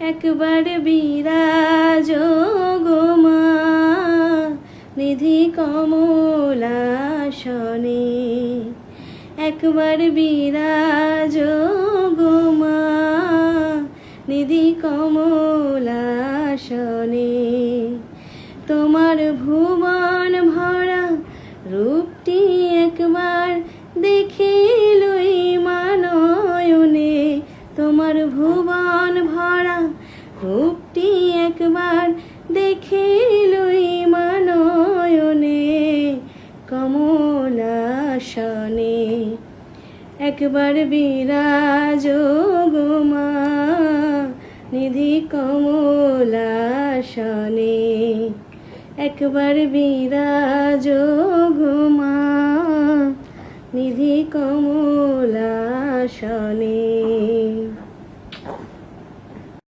একবার বিরাজ গো মা নিধি কমলাসনে, একবার বিরাজ গো মা নিধি কমলাসনে। তোমার ভুবন ভরা রূপটি একবার দেখিলই মানয়নে, তোমার ভুবন ভরা রূপটি একবার দেখিলই মানয়নে কমলাসনে। একবার বিরাজ গো মা নিধি কমলাসনে, একবার বিরাজ গো মা নিধি কমলাসনে।